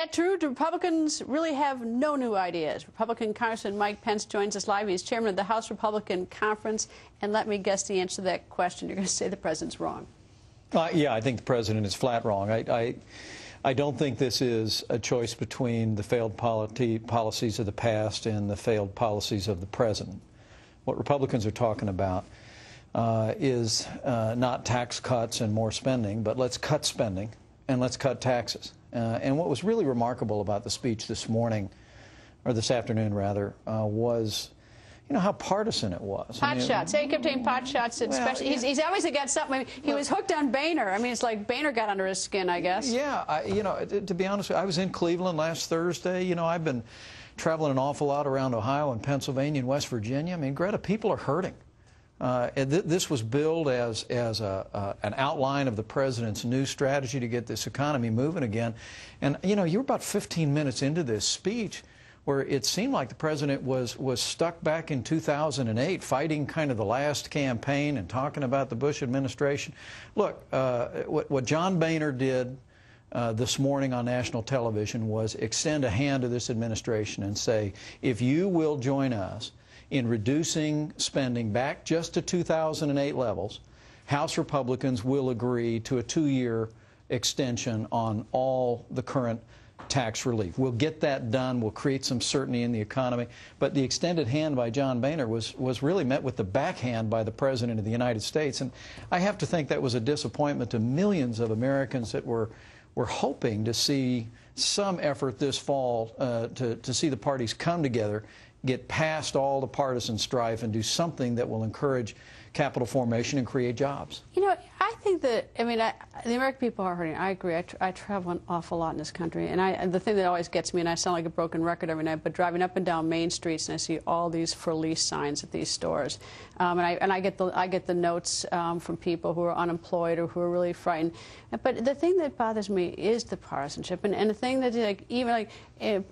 that true? Do Republicans really have no new ideas? Republican Congressman Mike Pence joins us live. He's chairman of the House Republican Conference. And let me guess the answer to that question. You're going to say the president's wrong. Yeah, I think the president is flat wrong. I don't think this is a choice between the failed policies of the past and the failed policies of the present. What Republicans are talking about is not tax cuts and more spending, but let's cut spending and let's cut taxes. And what was really remarkable about the speech this morning, or this afternoon rather, was, you know, how partisan it was. Pot shots. He kept taking pot shots. Especially, well, he's obviously got something. I mean, he was hooked on Boehner. I mean, it's like Boehner got under his skin, I guess. Yeah, you know, to be honest with you, I was in Cleveland last Thursday. You know, I've been traveling an awful lot around Ohio and Pennsylvania and West Virginia. I mean, Greta, people are hurting. This was billed as an outline of the president's new strategy to get this economy moving again. And, you know, you were about 15 minutes into this speech where it seemed like the president was stuck back in 2008 fighting kind of the last campaign and talking about the Bush administration. Look, what John Boehner did this morning on national television was extend a hand to this administration and say, if you will join us in reducing spending back just to 2008 levels, House Republicans will agree to a 2-year extension on all the current tax relief. We'll get that done. We'll create some certainty in the economy. But the extended hand by John Boehner was really met with the backhand by the President of the United States. And I have to think that was a disappointment to millions of Americans that were hoping to see some effort this fall to see the parties come together, get past all the partisan strife, and do something that will encourage capital formation and create jobs. You know, I think that, I mean, the American people are hurting. I agree. I travel an awful lot in this country. And the thing that always gets me, and I sound like a broken record every night, but driving up and down main streets and I see all these for lease signs at these stores. And I get the notes from people who are unemployed or who are really frightened. But the thing that bothers me is the partisanship. And the thing that,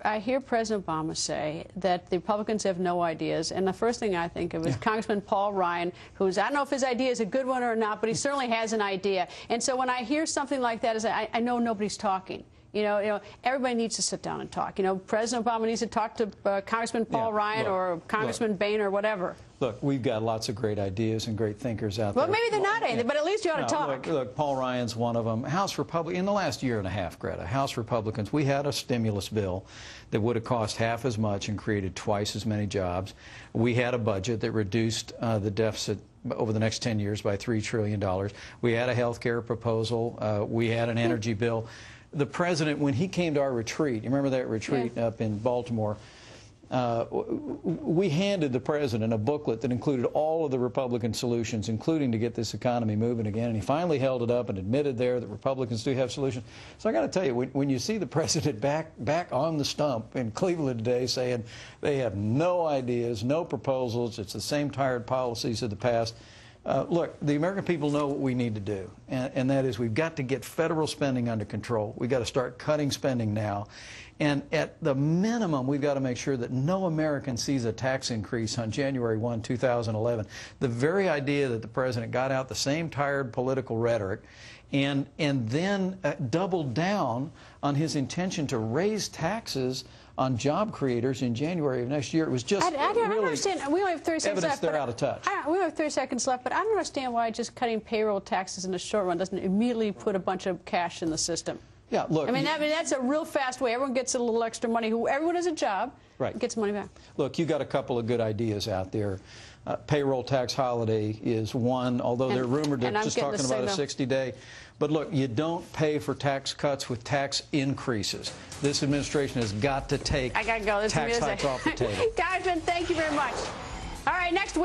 I hear President Obama say that the Republicans have no ideas. And the first thing I think of is Congressman Paul Ryan, who's, I don't know if his idea is a good one or not, but he certainly has an idea. And so when I hear something like that, I know nobody's talking. You know, everybody needs to sit down and talk. You know, President Obama needs to talk to Congressman Paul Ryan or Congressman Boehner or whatever. Look, we've got lots of great ideas and great thinkers out there. Well, maybe they're not anything, but at least you ought to talk. Look, Paul Ryan's one of them. House Republicans, in the last year and a half, Greta, House Republicans, we had a stimulus bill that would have cost half as much and created twice as many jobs. We had a budget that reduced the deficit over the next 10 years by $3 trillion. We had a health care proposal. We had an energy bill. The president, when he came to our retreat, you remember that retreat up in Baltimore, we handed the president a booklet that included all of the Republican solutions, including to get this economy moving again. And he finally held it up and admitted there that Republicans do have solutions. So I got to tell you, when you see the president back on the stump in Cleveland today saying they have no ideas, no proposals, it's the same tired policies of the past, look, the American people know what we need to do, and that is we've got to get federal spending under control. We've got to start cutting spending now. And at the minimum, we've got to make sure that no American sees a tax increase on January 1, 2011. The very idea that the president got out the same tired political rhetoric and then doubled down on his intention to raise taxes on job creators in January of next year. It was just I don't understand. We only have 30 seconds left. They're out of touch. We only have 30 seconds left, but I don't understand why just cutting payroll taxes in the short run doesn't immediately put a bunch of cash in the system. Yeah, look. I mean, that's a real fast way. Everyone gets a little extra money. Everyone has a job. Right. Gets money back. Look, you got a couple of good ideas out there. Payroll tax holiday is one, although they're rumored to just talking about a 60-day. But look, you don't pay for tax cuts with tax increases. This administration has got to take tax hikes off the table. Congressman, thank you very much. All right, next,